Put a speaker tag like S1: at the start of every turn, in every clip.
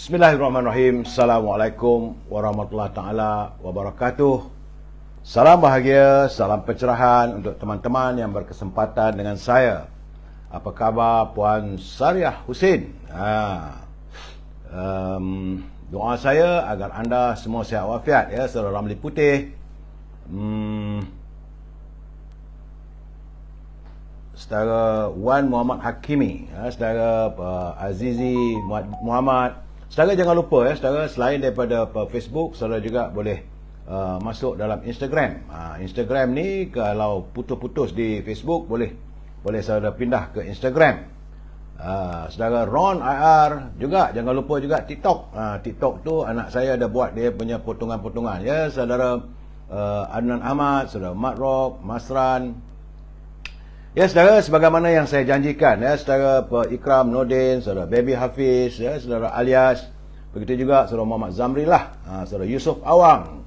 S1: Bismillahirrahmanirrahim. Assalamualaikum warahmatullahi taala wabarakatuh. Salam bahagia, salam pencerahan untuk teman-teman yang berkesempatan dengan saya. Apa khabar Puan Sariah Husin? Doa saya agar anda semua sihat walafiat, ya, saudara Ramli Putih. Saudara Wan Muhammad Hakimi, saudara Azizi Muhammad. Saudara jangan lupa, ya, saudara, selain daripada Facebook, saudara juga boleh masuk dalam Instagram. Instagram ni kalau putus-putus di Facebook, boleh saudara pindah ke Instagram. Saudara Ron IR juga jangan lupa juga TikTok. TikTok tu anak saya ada buat dia punya potongan-potongan, ya, saudara Adnan Ahmad, saudara Mat Rock, Masran. Ya, saudara, sebagaimana yang saya janjikan, ya, saudara Ikram Nordin, saudara Baby Hafiz, ya, saudara Alias, begitu juga saudara Muhammad Zamri lah, saudara Yusuf Awang,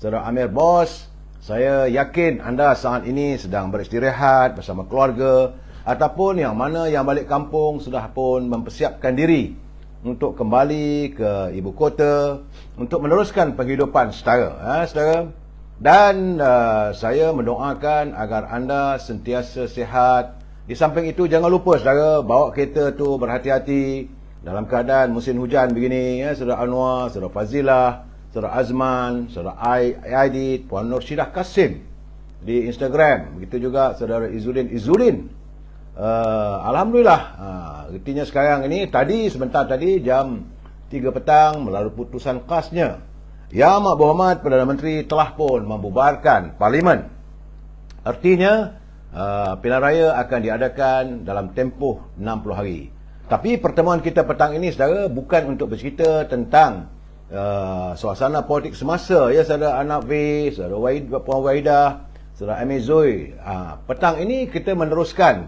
S1: saudara Amir Bos. Saya yakin anda saat ini sedang beristirahat bersama keluarga, ataupun yang mana yang balik kampung sudah pun mempersiapkan diri untuk kembali ke ibu kota untuk meneruskan penghidupan saudara, saudara. Dan saya mendoakan agar anda sentiasa sihat. Di samping itu, jangan lupa saudara, bawa kereta tu berhati-hati dalam keadaan musim hujan begini, ya, saudara Anwar, saudara Fazilah, saudara Azman, saudara Aidit, Puan Nurshidah Kasim di Instagram. Begitu juga saudara Izzuddin. Alhamdulillah, artinya sekarang ini, sebentar tadi jam 3 petang melalui putusan khasnya, Yang Amat Berhormat Perdana Menteri telah pun membubarkan Parlimen. Artinya pilihan raya akan diadakan dalam tempoh 60 hari. Tapi pertemuan kita petang ini, saudara, bukan untuk bercerita tentang suasana politik semasa, ya, saudara Anak V, saudara Puan Waidah, saudara Amizoi. Petang ini kita meneruskan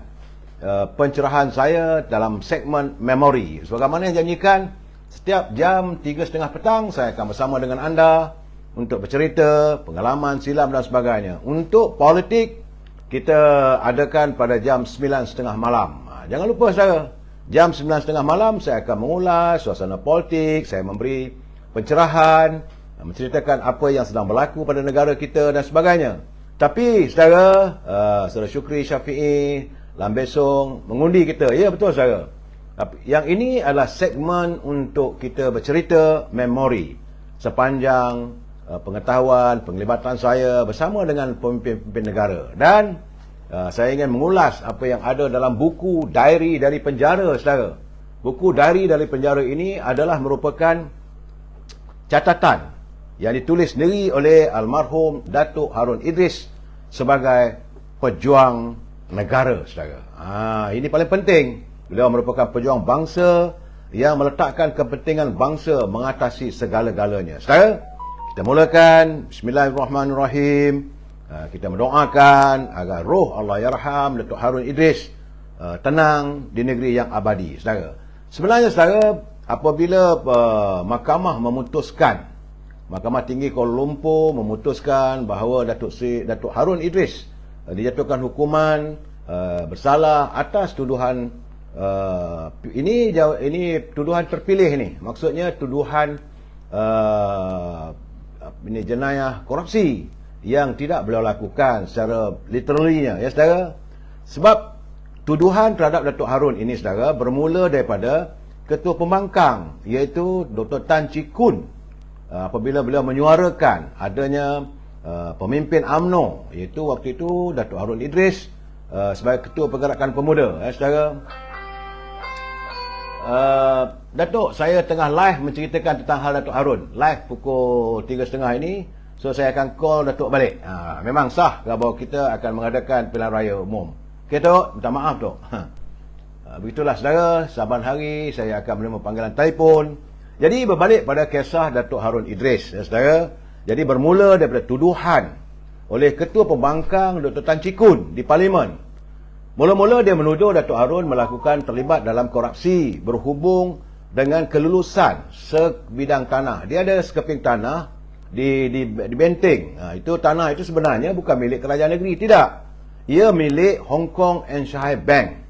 S1: pencerahan saya dalam segmen memori. Sebagaimana yang janjikan, setiap jam 3:30 petang saya akan bersama dengan anda untuk bercerita pengalaman silam dan sebagainya. Untuk politik kita adakan pada jam 9:30 malam. Jangan lupa saudara, jam 9:30 malam saya akan mengulas suasana politik, saya memberi pencerahan, menceritakan apa yang sedang berlaku pada negara kita dan sebagainya. Tapi saudara, saudara Syukri Syafi'i Lambesong mengundi kita. Ya, betul saudara. Yang ini adalah segmen untuk kita bercerita memori sepanjang pengetahuan, penglibatan saya bersama dengan pemimpin-pemimpin negara. Dan saya ingin mengulas apa yang ada dalam buku diary dari penjara, saudara. Buku diary dari penjara ini adalah merupakan catatan yang ditulis sendiri oleh almarhum Datuk Harun Idris sebagai pejuang negara, saudara. Ini paling penting. Beliau merupakan pejuang bangsa yang meletakkan kepentingan bangsa mengatasi segala-galanya. Saudara, kita mulakan. Bismillahirrahmanirrahim. Kita mendoakan agar roh Allahyarham Datuk Harun Idris tenang di negeri yang abadi. Saudara, sebenarnya saudara, apabila Mahkamah Tinggi Kuala Lumpur memutuskan bahawa Datuk Harun Idris dijatuhkan hukuman bersalah atas tuduhan ini tuduhan terpilih ni. Maksudnya tuduhan ini jenayah korupsi yang tidak beliau lakukan secara literally-nya, ya, saudara. Sebab tuduhan terhadap Datuk Harun ini, saudara, bermula daripada Ketua Pembangkang, iaitu Dr. Tan Chee Koon, apabila beliau menyuarakan adanya pemimpin UMNO, iaitu waktu itu Datuk Harun Idris sebagai Ketua Pergerakan Pemuda, ya, saudara. Datuk, saya tengah live menceritakan tentang hal Datuk Harun. Live pukul 3.30 ini. So saya akan call Datuk balik. Memang sah bahawa kita akan mengadakan pilihan raya umum. Okey, Tok, minta maaf, Tok. Begitulah saudara, saban hari saya akan menerima panggilan telefon. Jadi berbalik pada kisah Datuk Harun Idris, ya, saudara. Jadi bermula daripada tuduhan oleh Ketua Pembangkang Dr. Tan Chee Koon di Parlimen. Mula-mula dia menuduh Datuk Harun melakukan terlibat dalam korupsi berhubung dengan kelulusan sebidang tanah. Dia ada sekeping tanah di Benteng. Itu tanah itu sebenarnya bukan milik kerajaan negeri, tidak. Ia milik Hong Kong and Shanghai Bank.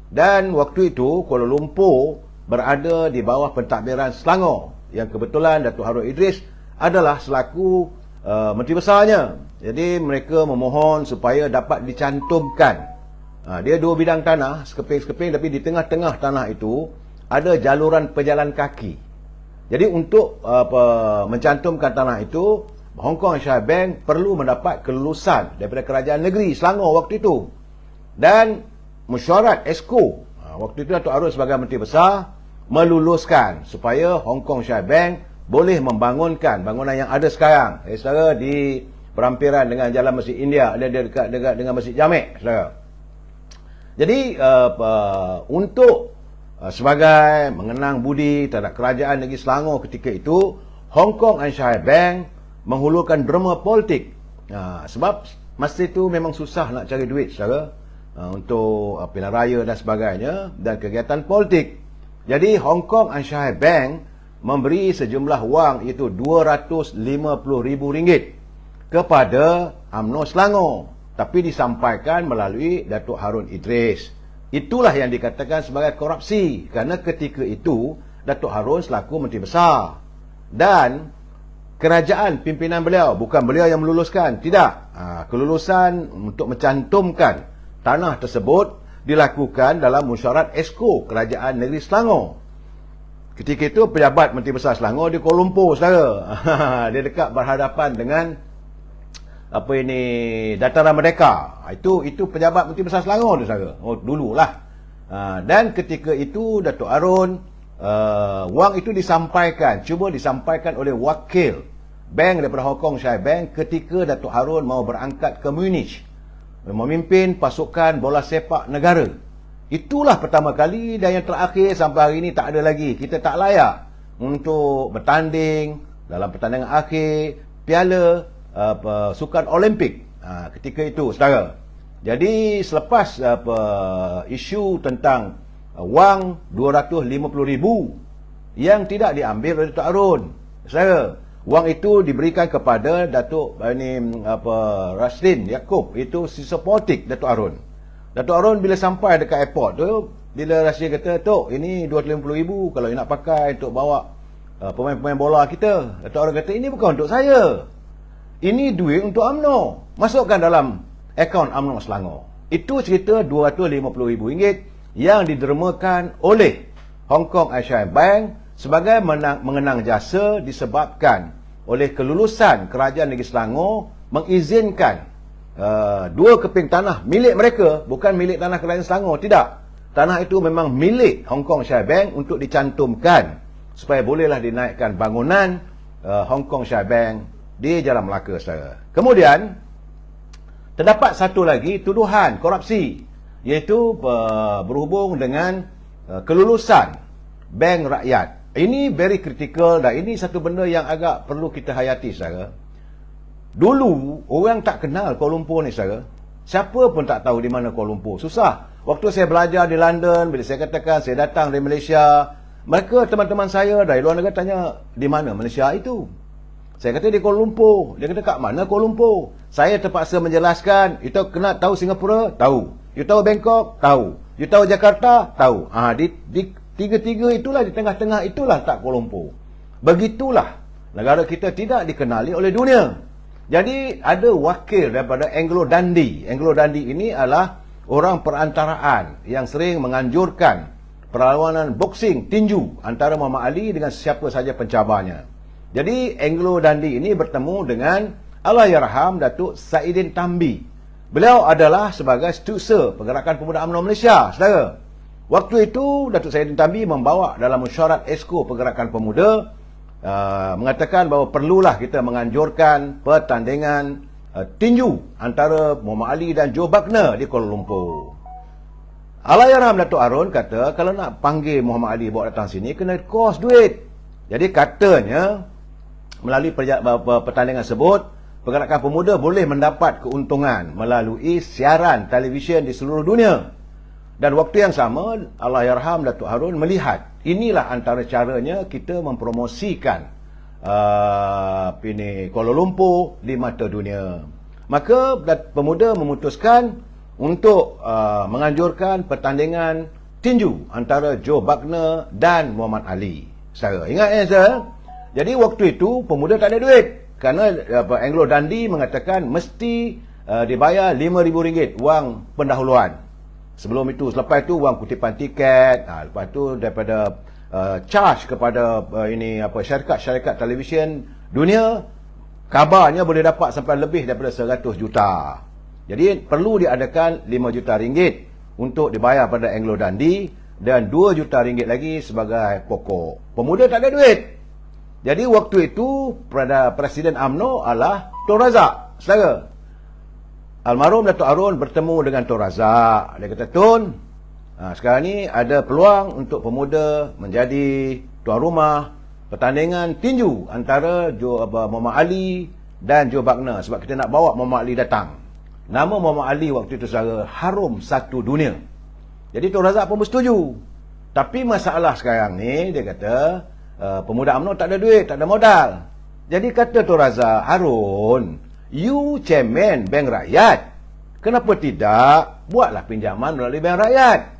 S1: Dan waktu itu Kuala Lumpur berada di bawah pentadbiran Selangor, yang kebetulan Datuk Harun Idris adalah selaku Menteri Besarnya. Jadi mereka memohon supaya dapat dicantumkan. Dia dua bidang tanah, sekeping-sekeping, tapi di tengah-tengah tanah itu ada jaluran pejalan kaki. Jadi untuk mencantumkan tanah itu, Hong Kong Shire Bank perlu mendapat kelulusan daripada kerajaan negeri Selangor waktu itu. Dan mesyuarat Esko, waktu itu Datuk Harun sebagai Menteri Besar meluluskan supaya Hong Kong Shire Bank boleh membangunkan bangunan yang ada sekarang. Saudara, di perampiran dengan Jalan Masjid India, ada dekat dengan Masjid Jamek, saudara. Jadi untuk sebagai mengenang budi terhadap kerajaan negeri Selangor ketika itu, Hong Kong and Shire Bank menghulurkan derma politik. Sebab masa itu memang susah nak cari duit, saudara, untuk pilihan raya dan sebagainya, dan kegiatan politik. Jadi Hong Kong and Shire Bank memberi sejumlah wang, iaitu RM250,000 kepada UMNO Selangor, tapi disampaikan melalui Datuk Harun Idris. Itulah yang dikatakan sebagai korupsi, kerana ketika itu Datuk Harun selaku Menteri Besar dan kerajaan pimpinan beliau, bukan beliau yang meluluskan, tidak. Kelulusan untuk mencantumkan tanah tersebut dilakukan dalam mesyuarat Esko Kerajaan Negeri Selangor. Ketika itu pejabat Menteri Besar Selangor di Kuala Lumpur, saudara. Dia dekat berhadapan dengan Dataran Merdeka. Itu pejabat Menteri Besar Selangor tu, saudara. Dululah. Dan ketika itu Datuk Harun, wang itu cuba disampaikan oleh wakil bank daripada Hong Kong Shire Bank ketika Datuk Harun mau berangkat ke Munich memimpin pasukan bola sepak negara. Itulah pertama kali, dan yang terakhir sampai hari ini tak ada lagi. Kita tak layak untuk bertanding dalam pertandingan akhir Piala Sukan Olimpik ketika itu, saudara. Jadi selepas isu tentang wang 250,000 yang tidak diambil oleh Datuk Harun, saudara, wang itu diberikan kepada Datuk Raslin Yaakob, itu sisa politik Datuk Harun. Datuk Harun bila sampai dekat airport tu, bila Raslin kata, "Tok, ini 250,000 kalau nak pakai untuk bawa pemain-pemain bola kita." Datuk Harun kata, "Ini bukan untuk saya. Ini duit untuk UMNO. Masukkan dalam akaun UMNO Selangor." Itu cerita RM250,000 yang didermakan oleh Hong Kong and Shire Bank sebagai mengenang jasa disebabkan oleh kelulusan kerajaan negeri Selangor mengizinkan dua keping tanah milik mereka, bukan milik tanah kerajaan Selangor, tidak. Tanah itu memang milik Hong Kong Shire Bank untuk dicantumkan supaya bolehlah dinaikkan bangunan Hong Kong Shire Bank di Jalan Melaka, saudara. Kemudian terdapat satu lagi tuduhan korupsi, iaitu berhubung dengan kelulusan bank rakyat. Ini very critical, dan ini satu benda yang agak perlu kita hayati, saudara. Dulu orang tak kenal Kuala Lumpur ni, saudara. Siapa pun tak tahu di mana Kuala Lumpur. Susah. Waktu saya belajar di London, bila saya katakan saya datang dari Malaysia, mereka, teman-teman saya dari luar negara tanya, "Di mana Malaysia itu?" Saya kata di Kuala Lumpur. Dia kata, "Kat mana Kuala Lumpur?" Saya terpaksa menjelaskan, "You tahu kena tahu Singapura?" Tahu. "You tahu Bangkok?" Tahu. "You tahu Jakarta?" Tahu. Di tiga-tiga itulah, di tengah-tengah itulah tak Kuala Lumpur. Begitulah negara kita tidak dikenali oleh dunia. Jadi ada wakil daripada Anglo Dundee. Anglo Dundee ini adalah orang perantaraan yang sering menganjurkan perlawanan boxing tinju antara Muhammad Ali dengan siapa saja pencabarnya. Jadi Anglo Dundee ini bertemu dengan Allahyarham Datuk Saidin Tambi. Beliau adalah sebagai setiausaha Pergerakan Pemuda UMNO Malaysia, saudara. Waktu itu Datuk Saidin Tambi membawa dalam mesyuarat Esko Pergerakan Pemuda, mengatakan bahawa perlulah kita menganjurkan pertandingan tinju antara Muhammad Ali dan Joe Buckner di Kuala Lumpur. Allahyarham Datuk Harun kata, kalau nak panggil Muhammad Ali bawa datang sini, kena kos duit. Jadi katanya melalui pertandingan tersebut, Pergerakan Pemuda boleh mendapat keuntungan melalui siaran televisyen di seluruh dunia. Dan waktu yang sama, Allahyarham Datuk Harun melihat inilah antara caranya kita mempromosikan Kuala Lumpur di mata dunia. Maka pemuda memutuskan untuk menganjurkan pertandingan tinju antara Joe Wagner dan Muhammad Ali. Saudara, ingat saudara? Jadi waktu itu pemuda tak ada duit. Kerana Anglo Dundee mengatakan mesti dibayar RM5,000 wang pendahuluan. Sebelum itu, selepas itu wang kutipan tiket, lepas tu daripada charge kepada syarikat-syarikat televisyen dunia, kabarnya boleh dapat sampai lebih daripada 100 juta. Jadi perlu diadakan RM5 juta untuk dibayar pada Anglo Dundee dan RM2 juta lagi sebagai pokok. Pemuda tak ada duit. Jadi waktu itu Presiden UMNO adalah Tun Razak. Saudara, almarhum Datuk Arun bertemu dengan Tun Razak. Dia kata, Tun, sekarang ni ada peluang untuk pemuda menjadi tuan rumah pertandingan tinju antara Muhammad Ali dan Joe Wagner. Sebab kita nak bawa Muhammad Ali datang. Nama Muhammad Ali waktu itu saudara harum satu dunia. Jadi Tun Razak pun bersetuju. Tapi masalah sekarang ni, dia kata, pemuda UMNO tak ada duit, tak ada modal. Jadi kata Tun Razak, Harun, you chairman Bank Rakyat. Kenapa tidak buatlah pinjaman melalui Bank Rakyat?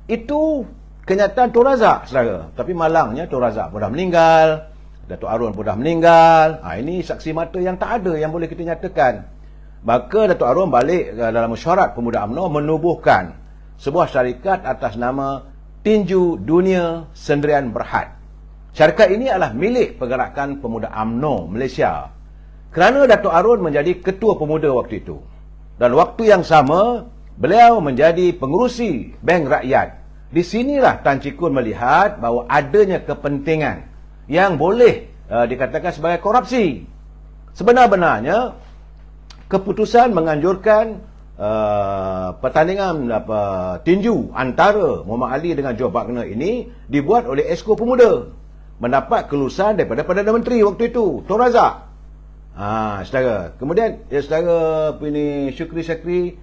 S1: Itu kenyataan Tun Razak, saudara. Tapi malangnya Tun Razak pun dah meninggal, Datuk Arun pun dah meninggal. Ini saksi mata yang tak ada yang boleh kita nyatakan. Maka Datuk Arun balik dalam mesyuarat pemuda UMNO menubuhkan sebuah syarikat atas nama Tinju Dunia Sendirian Berhad. Syarikat ini adalah milik Pergerakan Pemuda UMNO Malaysia. Kerana Datuk Arun menjadi ketua pemuda waktu itu. Dan waktu yang sama, beliau menjadi pengerusi Bank Rakyat. Di sinilah Tan Chee Koon melihat bahawa adanya kepentingan yang boleh dikatakan sebagai korupsi. Sebenar-benarnya, keputusan menganjurkan pertandingan tinju antara Muhammad Ali dengan Joe Wagner ini dibuat oleh Esko Pemuda. Mendapat kelulusan daripada Perdana Menteri waktu itu, Tun Razak. Saudara. Kemudian, saudara Syukri Syakri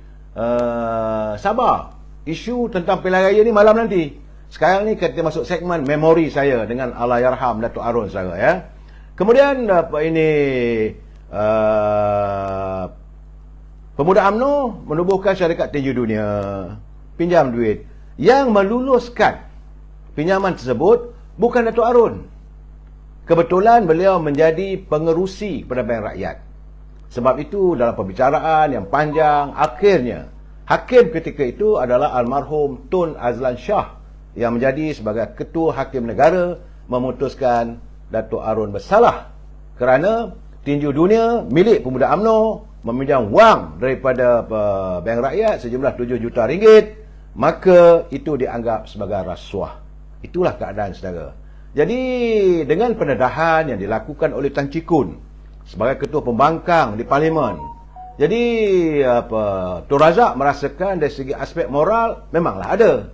S1: sabar. Isu tentang pilihan raya ni malam nanti. Sekarang ni kita masuk segmen memori saya dengan Allahyarham Datuk Arun, saudara ya. Kemudian pemuda UMNO menubuhkan syarikat tinju dunia, pinjam duit. Yang meluluskan pinjaman tersebut bukan Datuk Arun. Kebetulan beliau menjadi pengerusi pada Bank Rakyat. Sebab itu dalam pembicaraan yang panjang, akhirnya hakim ketika itu adalah almarhum Tun Azlan Shah yang menjadi sebagai ketua hakim negara memutuskan Datuk Arun bersalah kerana tinju dunia milik pemuda UMNO meminjam wang daripada Bank Rakyat sejumlah 7 juta ringgit, maka itu dianggap sebagai rasuah. Itulah keadaan, saudara. Jadi dengan pendedahan yang dilakukan oleh Tan Chee Koon sebagai ketua pembangkang di Parlimen, jadi Tun Razak merasakan dari segi aspek moral memanglah ada.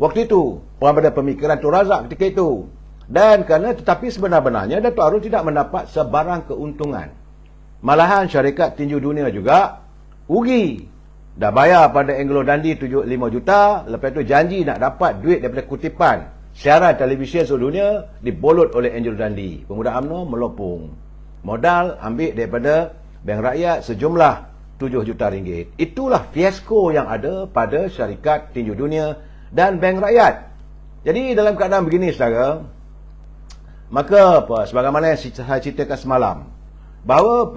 S1: Waktu itu pada pemikiran Tun Razak ketika itu. Dan tetapi sebenar-benarnya Datuk Arun tidak mendapat sebarang keuntungan. Malahan syarikat tinju dunia juga rugi. Dah bayar pada Anglo Dundee 5 juta, lepas itu janji nak dapat duit daripada kutipan siaran televisyen seluruh dunia dibolot oleh Anglo Dundee. Pemuda UMNO melopong. Modal ambil daripada Bank Rakyat sejumlah 7 juta ringgit. Itulah fiasko yang ada pada syarikat tinju dunia dan Bank Rakyat. Jadi dalam keadaan begini, saudara, maka sebagaimana yang saya ceritakan semalam, bahawa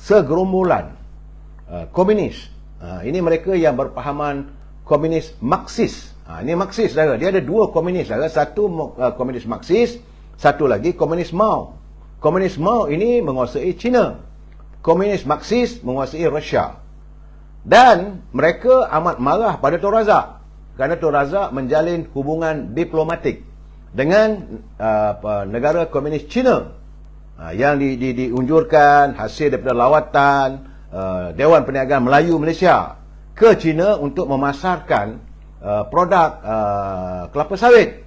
S1: segerombolan komunis, ini mereka yang berpahaman komunis Marxis. Ini Marxis, saudara. Dia ada dua komunis, saudara. Satu komunis Marxis, satu lagi komunis Mao. Komunis Mao ini menguasai China. Komunis Marxis menguasai Rusia. Dan mereka amat marah pada Tun Razak kerana Tun Razak menjalin hubungan diplomatik dengan negara komunis China yang diunjurkan hasil daripada lawatan Dewan Perniagaan Melayu Malaysia ke China untuk memasarkan produk kelapa sawit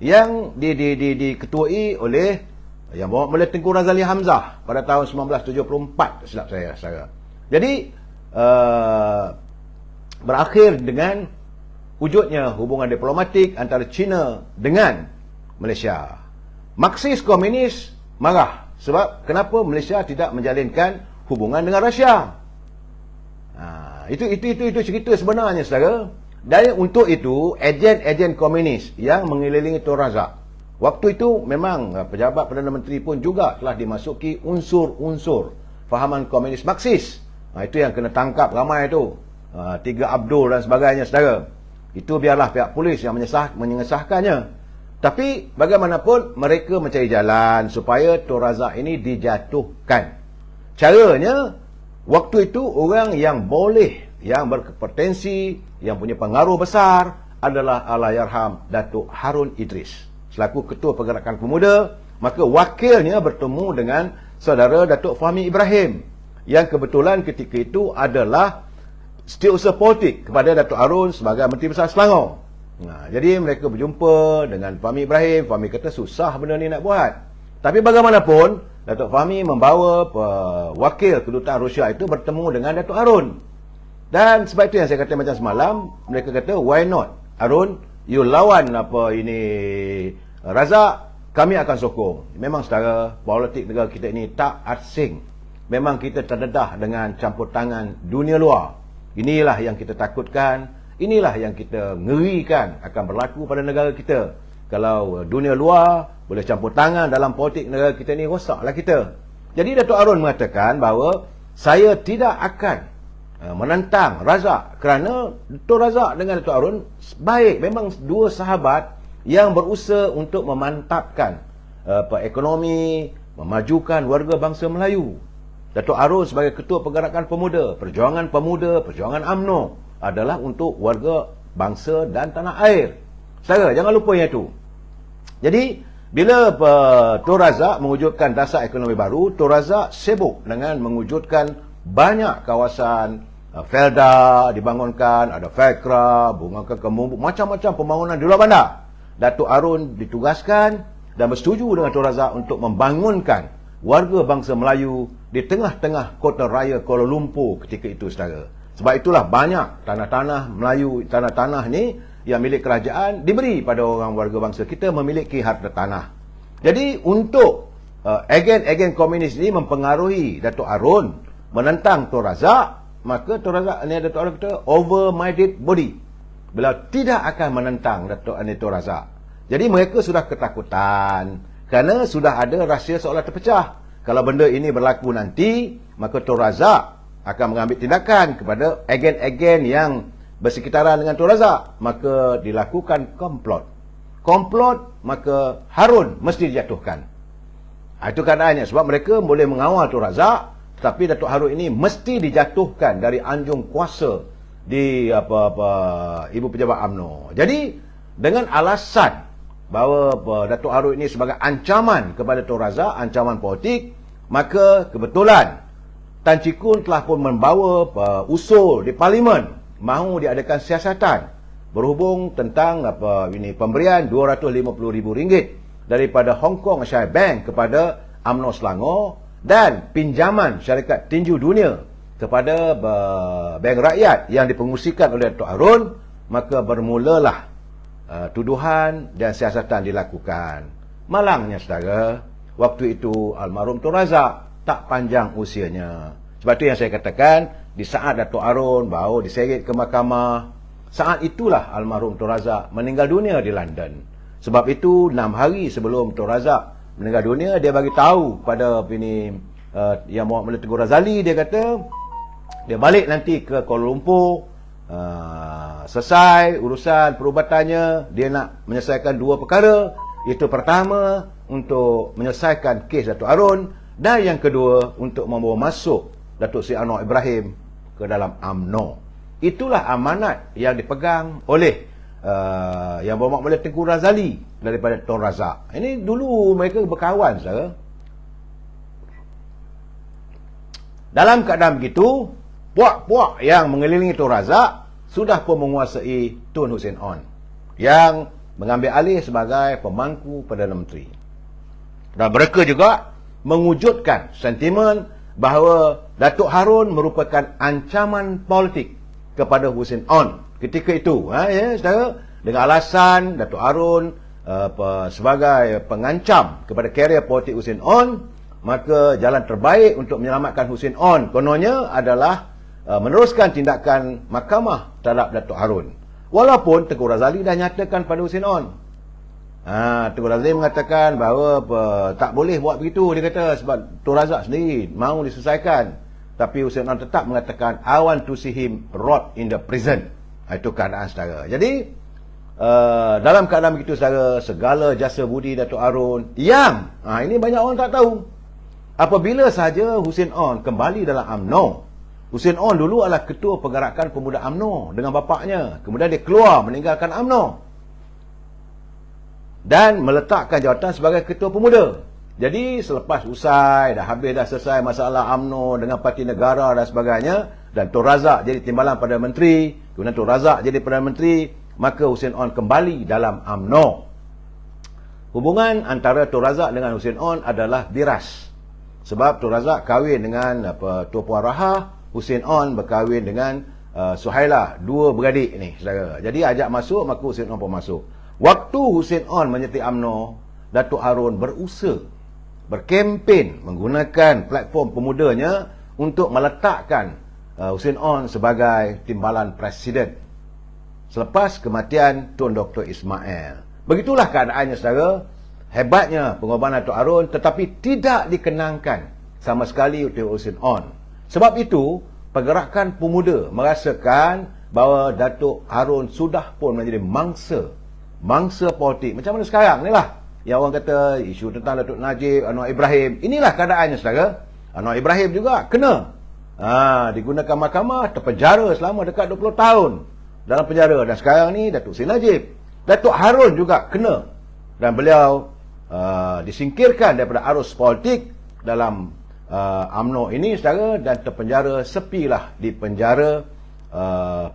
S1: yang diketuai oleh yang bawa oleh Tengku Razali Hamzah pada tahun 1974 silap saya, saudara. Jadi berakhir dengan wujudnya hubungan diplomatik antara China dengan Malaysia. Marxis komunis marah sebab kenapa Malaysia tidak menjalinkan hubungan dengan Rusia. Itu cerita sebenarnya, saudara. Dan untuk itu, ejen-ejen komunis yang mengelilingi Tun Razak, waktu itu memang pejabat Perdana Menteri pun juga telah dimasuki unsur-unsur fahaman komunis Marxis. Itu yang kena tangkap ramai itu. Tiga Abdul dan sebagainya, saudara. Itu biarlah pihak polis yang mengesahkannya. Tapi bagaimanapun mereka mencari jalan supaya Tun Razak ini dijatuhkan. Caranya, waktu itu orang yang boleh, yang berkompetensi, yang punya pengaruh besar adalah Allahyarham Datuk Harun Idris. Selaku Ketua Pergerakan Pemuda, maka wakilnya bertemu dengan saudara Datuk Fahmi Ibrahim, yang kebetulan ketika itu adalah setiausaha politik kepada Datuk Harun sebagai Menteri Besar Selangor. Jadi mereka berjumpa dengan Fahmi Ibrahim. Fahmi kata susah benda ni nak buat. Tapi bagaimanapun, Datuk Fahmi membawa wakil kedutaan Rusia itu bertemu dengan Datuk Harun. Dan sebab itu yang saya kata macam semalam, mereka kata, why not? Harun, you lawan apa ini Razak, kami akan sokong. Memang secara politik negara kita ini tak asing. Memang kita terdedah dengan campur tangan dunia luar. Inilah yang kita takutkan, inilah yang kita ngerikan akan berlaku pada negara kita. Kalau dunia luar boleh campur tangan dalam politik negara kita ni, rosaklah kita. Jadi Datuk Harun mengatakan bahawa saya tidak akan menentang Razak, kerana Tun Razak dengan Datuk Harun baik, memang dua sahabat yang berusaha untuk memantapkan ekonomi, memajukan warga bangsa Melayu. Datuk Harun sebagai Ketua Pergerakan Pemuda, perjuangan pemuda, perjuangan UMNO adalah untuk warga bangsa dan tanah air. Saudara, jangan lupa yang itu. Jadi bila Tun Razak mewujudkan dasar ekonomi baru, Tun Razak sibuk dengan mewujudkan banyak kawasan. Felda dibangunkan, ada Felkra, bungakan Kemumbuk, macam-macam pembangunan di luar bandar. Datuk Harun ditugaskan dan bersetuju dengan Tun Razak untuk membangunkan warga bangsa Melayu di tengah-tengah kota raya Kuala Lumpur ketika itu, saudara. Sebab itulah banyak tanah-tanah Melayu, tanah-tanah ni yang milik kerajaan diberi pada orang warga bangsa kita memiliki harta tanah. Jadi untuk agen-agen komunis ini mempengaruhi Datuk Harun menentang Tun Razak, maka Tun Razak ni Datuk Harun kata over-minded body. Beliau tidak akan menentang Datuk Tun Razak. Jadi mereka sudah ketakutan kerana sudah ada rahsia seolah terpecah. Kalau benda ini berlaku nanti, maka Tun Razak akan mengambil tindakan kepada agen-agen yang bersekitaran dengan Tun Razak. Maka dilakukan komplot. Komplot, maka Harun mesti dijatuhkan. Itu keadaannya. Sebab mereka boleh mengawal Tun Razak, tapi Datuk Harun ini mesti dijatuhkan dari anjung kuasa di Ibu Pejabat UMNO. Jadi dengan alasan bahawa Datuk Harun ini sebagai ancaman kepada Tun Razak, ancaman politik, maka kebetulan Tan Chee Koon telah pun membawa usul di Parlimen mahu diadakan siasatan berhubung tentang pemberian RM250,000 daripada Hong Kong Shire Bank kepada UMNO Selangor dan pinjaman syarikat tinju dunia kepada Bank Rakyat yang dipengusikan oleh Datuk Harun. Maka bermulalah tuduhan dan siasatan dilakukan. Malangnya, saudara, waktu itu almarhum Tun Razak tak panjang usianya. Sebab itu yang saya katakan, di saat Datuk Harun baru diseret ke mahkamah, saat itulah almarhum Tun Razak meninggal dunia di London. Sebab itu 6 hari sebelum Tun Razak meninggal dunia, dia bagi tahu pada yang Muhammad Teguh Razali, dia kata dia balik nanti ke Kuala Lumpur, selesai urusan perubatannya, dia nak menyelesaikan 2 perkara. Itu pertama, untuk menyelesaikan kes Datuk Harun, dan yang kedua, untuk membawa masuk Datuk Seri Anwar Ibrahim ke dalam UMNO. Itulah amanat yang dipegang oleh yang Muhammad Teguh Razali daripada Tun Razak. Ini dulu mereka berkawan, saudara. Dalam keadaan begitu, puak-puak yang mengelilingi Tun Razak sudah pun menguasai Tun Hussein On, yang mengambil alih sebagai pemangku Perdana Menteri. Dan mereka juga mewujudkan sentimen bahawa Datuk Harun merupakan ancaman politik kepada Hussein On ketika itu. Saudara, dengan alasan Datuk Harun sebagai pengancam kepada karier politik Hussein On, maka jalan terbaik untuk menyelamatkan Hussein On kononnya adalah meneruskan tindakan mahkamah terhadap Datuk Harun. Walaupun Tengku Razali dah nyatakan pada Husin On. Tengku Razali mengatakan bahawa tak boleh buat begitu, dia kata, sebab Tun Razak sendiri mahu diselesaikan. Tapi Husin On tetap mengatakan, I want to see him rot in the prison. Itu keadaan saudara. Jadi dalam keadaan begitu saudara, segala jasa budi Datuk Harun yang ini banyak orang tak tahu. Apabila saja Husin On kembali dalam UMNO, Husin On dulu adalah ketua pergerakan pemuda UMNO dengan bapaknya. Kemudian dia keluar meninggalkan UMNO dan meletakkan jawatan sebagai ketua pemuda. Jadi selepas usai, dah selesai masalah UMNO dengan Parti Negara dan sebagainya, dan Tun Razak jadi timbalan Perdana Menteri, kemudian Tun Razak jadi Perdana Menteri, maka Husin On kembali dalam UMNO. Hubungan antara Tun Razak dengan Husin On adalah biras. Sebab Tun Razak kahwin dengan Tuan Puan Raha, Husin On berkahwin dengan Suhaila, dua beradik ni, saudara. Jadi ajak masuk, maka Husin On pun masuk. Waktu Husin On menyertai UMNO, Datuk Harun berusaha, berkempen menggunakan platform pemudanya untuk meletakkan Husin On sebagai timbalan presiden selepas kematian Tun Dr. Ismail. Begitulah keadaannya, saudara. Hebatnya pengorbanan Datuk Harun, tetapi tidak dikenangkan sama sekali oleh Husin On. Sebab itu, pergerakan pemuda merasakan bahawa Datuk Harun sudah pun menjadi mangsa politik. Macam mana sekarang ni lah, yang orang kata isu tentang Datuk Najib, Anwar Ibrahim. Inilah keadaannya, saudara. Anwar Ibrahim juga kena digunakan mahkamah, terpenjara selama dekat 20 tahun dalam penjara. Dan sekarang ni Datuk Seri Najib, Datuk Harun juga kena, dan beliau disingkirkan daripada arus politik dalam UMNO ini, saudara, dan terpenjara, sepilah di penjara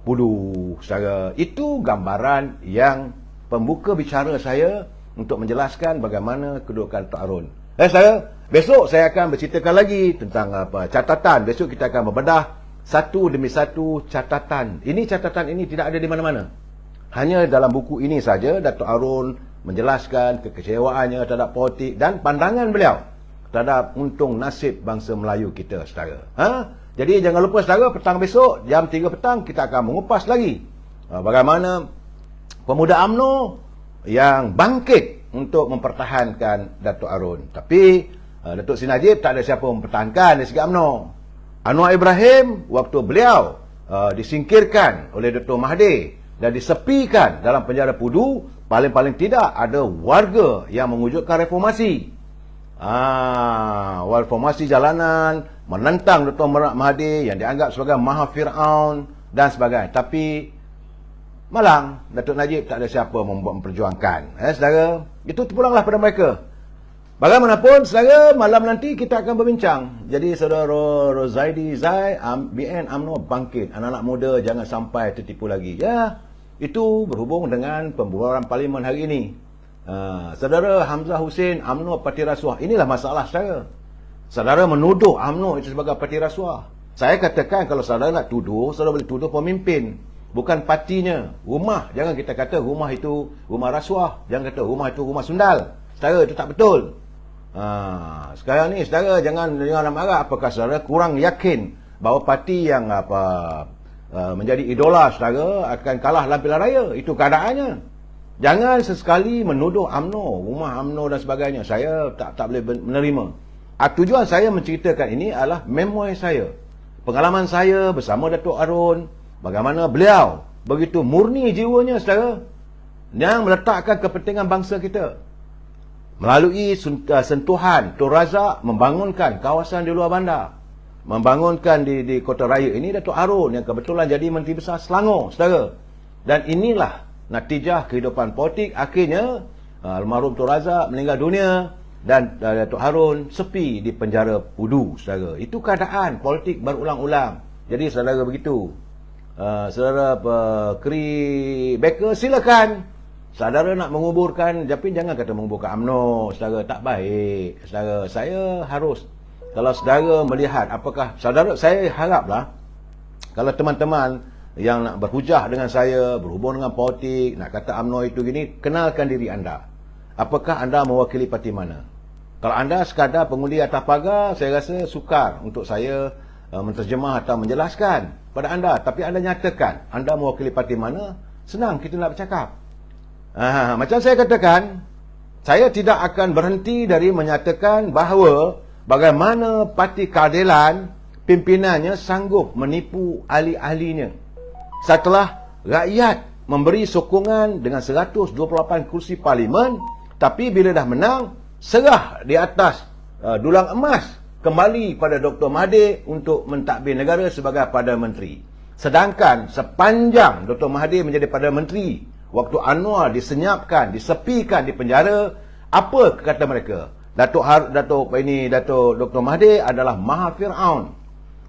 S1: Pudu, saudara. Itu gambaran yang pembuka bicara saya untuk menjelaskan bagaimana kedudukan Datuk Harun. Saudara, besok saya akan berceritakan lagi tentang catatan. Besok kita akan membedah satu demi satu catatan. Catatan ini tidak ada di mana-mana. Hanya dalam buku ini saja Datuk Harun menjelaskan kekecewaannya terhadap politik dan pandangan beliau terhadap untung nasib bangsa Melayu kita, saudara. Jadi jangan lupa, saudara, petang besok jam 3 petang kita akan mengupas lagi bagaimana pemuda UMNO yang bangkit untuk mempertahankan Datuk Harun. Tapi Datuk Seri Najib tak ada siapa mempertahankan dari segi UMNO. Anwar Ibrahim, waktu beliau disingkirkan oleh Datuk Mahathir dan disepikan dalam penjara Pudu, paling-paling tidak ada warga yang mewujudkan reformasi. Reformasi jalanan, menentang Datuk Mahathir yang dianggap sebagai Maha Fir'aun dan sebagainya. Tapi malang, Datuk Najib tak ada siapa memperjuangkan. Saudara, itu terpulanglah pada mereka. Bagaimanapun, saudara, malam nanti kita akan berbincang. Jadi, saudara Rozaidi Zai, BN UMNO bangkit. Anak-anak muda jangan sampai tertipu lagi. Ya, itu berhubung dengan pembubaran parlimen hari ini. Saudara Hamzah Hussein, UMNO parti rasuah. Inilah masalah, saudara. Saudara menuduh UMNO itu sebagai parti rasuah. Saya katakan, kalau saudara nak tuduh, saudara boleh tuduh pemimpin, bukan partinya. Rumah, jangan kita kata rumah itu rumah rasuah. Jangan kata rumah itu rumah sundal. Saudara, itu tak betul. Sekarang ni, saudara, jangan marah. Apakah saudara kurang yakin bahawa parti yang menjadi idola saudara akan kalah dalam pilihan raya? Itu keadaannya. Jangan sesekali menuduh UMNO, rumah UMNO dan sebagainya. Saya tak boleh menerima. Tujuan saya menceritakan ini adalah memoir saya, pengalaman saya bersama Datuk Harun, bagaimana beliau begitu murni jiwanya, saudara, yang meletakkan kepentingan bangsa kita. Melalui sentuhan Tun Razak membangunkan kawasan di luar bandar, membangunkan di kota raya ini, Datuk Harun yang kebetulan jadi Menteri Besar Selangor, saudara. Dan inilah natijah kehidupan politik. Akhirnya almarhum Tun Razak meninggal dunia dan Datuk Harun sepi di penjara Pudu, saudara. Itu keadaan politik berulang-ulang. Jadi, saudara, begitu. Saudara Keri Becker, silakan. Saudara nak menguburkan, tapi jangan kata menguburkan UMNO, saudara, tak baik. Saudara, saya harus, kalau saudara melihat apakah, saudara, saya haraplah kalau teman-teman yang nak berhujah dengan saya, berhubung dengan politik, nak kata UMNO itu gini, kenalkan diri anda. Apakah anda mewakili parti mana? Kalau anda sekadar pengundi atas pagar, saya rasa sukar untuk saya menterjemah atau menjelaskan pada anda. Tapi anda nyatakan anda mewakili parti mana, senang kita nak bercakap. Macam saya katakan, saya tidak akan berhenti dari menyatakan bahawa bagaimana Parti Keadilan pimpinannya sanggup menipu ahli-ahlinya. Setelah rakyat memberi sokongan dengan 128 kursi parlimen, tapi bila dah menang, serah di atas dulang emas kembali pada Dr. Mahathir untuk mentadbir negara sebagai Perdana Menteri. Sedangkan sepanjang Dr. Mahathir menjadi Perdana Menteri, waktu Anwar disenyapkan, disepikan di penjara, apa kata mereka? Datuk Dr. Mahathir adalah Maha Fir'aun.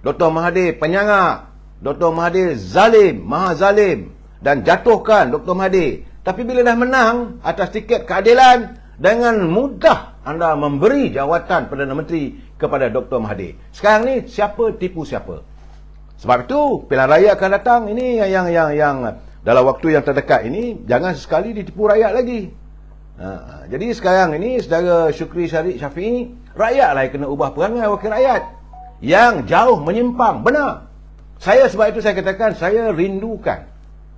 S1: Dr. Mahathir penyangak. Dr. Mahathir zalim, maha zalim, dan jatuhkan Dr. Mahathir. Tapi bila dah menang atas tiket keadilan, dengan mudah anda memberi jawatan Perdana Menteri kepada Dr. Mahathir. Sekarang ni siapa tipu siapa? Sebab itu pilihan raya akan datang. Ini yang dalam waktu yang terdekat ini, jangan sekali ditipu rakyat lagi. Jadi sekarang ini, saudara Syukri Syariq Syafiee, rakyatlah yang kena ubah perangai wakil rakyat yang jauh menyimpang. Benar. Sebab itu saya katakan, saya rindukan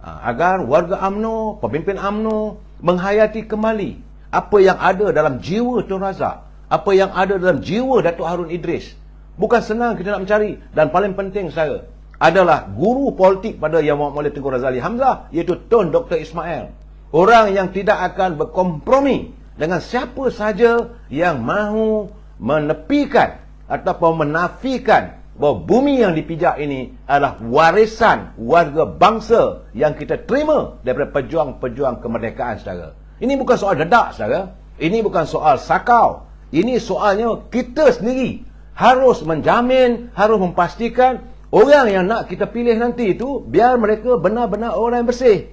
S1: agar warga UMNO, pemimpin UMNO menghayati kembali apa yang ada dalam jiwa Tun Razak, apa yang ada dalam jiwa Datuk Harun Idris. Bukan senang kita nak mencari. Dan paling penting saya adalah guru politik pada Yang Muhammad Tengku Razali Hamzah, iaitu Tun Dr. Ismail. Orang yang tidak akan berkompromi dengan siapa saja yang mahu menepikan ataupun menafikan bahawa bumi yang dipijak ini adalah warisan warga bangsa yang kita terima daripada pejuang-pejuang kemerdekaan, saudara. Ini bukan soal dedak, saudara. Ini bukan soal sakau. Ini soalnya kita sendiri harus menjamin, harus memastikan orang yang nak kita pilih nanti itu biar mereka benar-benar orang yang bersih.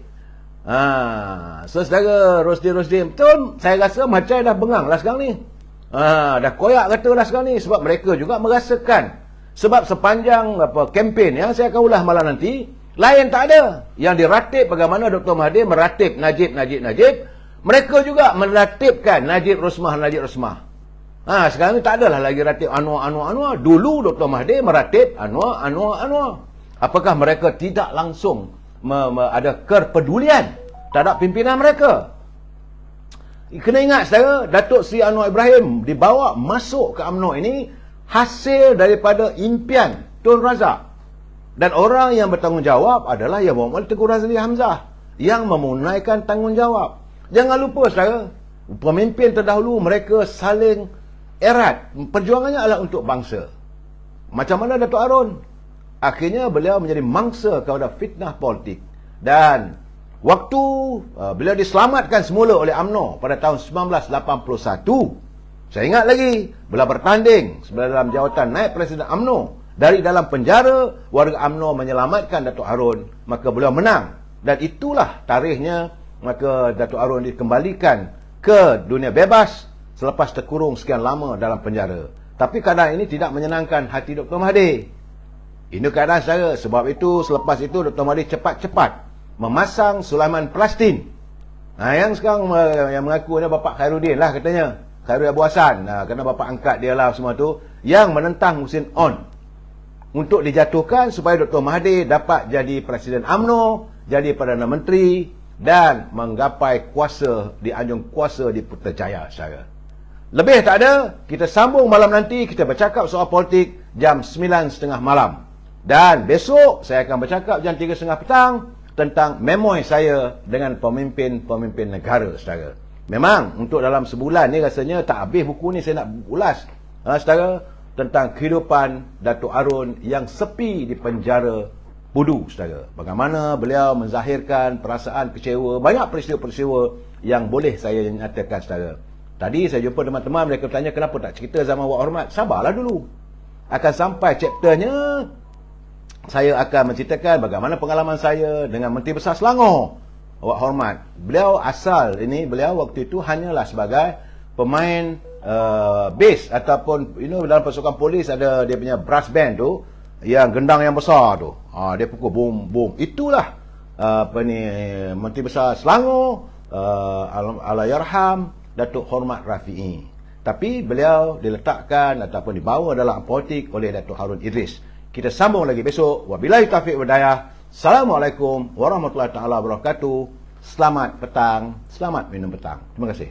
S1: So saudara Rosdi, betul, saya rasa macam dah bengang lah sekarang ni. Dah koyak kata lah sekarang ni, sebab mereka juga merasakan. Sebab sepanjang kempen yang saya akan ulas malam nanti, lain tak ada. Yang diratib bagaimana Dr. Mahathir meratib Najib. Mereka juga meratibkan Najib Rosmah. Sekarang ni tak adalah lagi ratib Anwar. Dulu Dr. Mahathir meratib Anwar. Apakah mereka tidak langsung ada kepedulian terhadap pimpinan mereka? Kena ingat, saudara, Datuk Seri Anwar Ibrahim dibawa masuk ke UMNO ini hasil daripada impian Tun Razak. Dan orang yang bertanggungjawab adalah Yang Muhammad Tengku Razali Hamzah yang memunaikan tanggungjawab. Jangan lupa, saudara, pemimpin terdahulu mereka saling erat. Perjuangannya adalah untuk bangsa. Macam mana Datuk Harun? Akhirnya beliau menjadi mangsa kepada fitnah politik. Dan waktu beliau diselamatkan semula oleh UMNO pada tahun 1981, saya ingat lagi, beliau bertanding dalam jawatan naib Presiden UMNO. Dari dalam penjara, warga UMNO menyelamatkan Datuk Harun, maka beliau menang. Dan itulah tarikhnya, maka Datuk Harun dikembalikan ke dunia bebas selepas terkurung sekian lama dalam penjara. Tapi keadaan ini tidak menyenangkan hati Dr. Mahathir. Ini keadaan saya. Sebab itu, selepas itu Dr. Mahathir cepat-cepat memasang Sulaiman Palestin. Yang sekarang yang mengaku ni Bapak Khairuddin lah katanya. Khairul Abu Hassan. Kerana Bapak angkat dia lah semua tu. Yang menentang Husin On. Untuk dijatuhkan supaya Dr. Mahathir dapat jadi Presiden UMNO, jadi Perdana Menteri dan menggapai kuasa di anjung kuasa di Putrajaya, saya. Lebih tak ada, kita sambung malam nanti, kita bercakap soal politik jam 9.30 malam. Dan besok saya akan bercakap jam 3.30 petang tentang memoi saya dengan pemimpin-pemimpin negara, saudara. Memang untuk dalam sebulan ni rasanya tak habis buku ni saya nak ulas, saudara, tentang kehidupan Datuk Harun yang sepi di penjara Pudu, saudara. Bagaimana beliau menzahirkan perasaan kecewa, banyak peristiwa-peristiwa yang boleh saya nyatakan, saudara. Tadi saya jumpa teman-teman, mereka tanya kenapa tak cerita zaman Wak Hormat. Sabarlah dulu. Akan sampai chapternya, saya akan menceritakan bagaimana pengalaman saya dengan Menteri Besar Selangor, Wak Hormat. Beliau waktu itu hanyalah sebagai pemain bass ataupun dalam pasukan polis ada dia punya brass band tu, yang gendang yang besar tu. Dia pukul boom boom. Itulah Menteri Besar Selangor, Allahyarham Datuk Hormat Rafi'i. Tapi beliau diletakkan ataupun dibawa dalam politik oleh Datuk Harun Idris. Kita sambung lagi besok. Wabillahi taufiq wal hidayah. Assalamualaikum warahmatullahi taala wabarakatuh. Selamat petang, selamat minum petang. Terima kasih.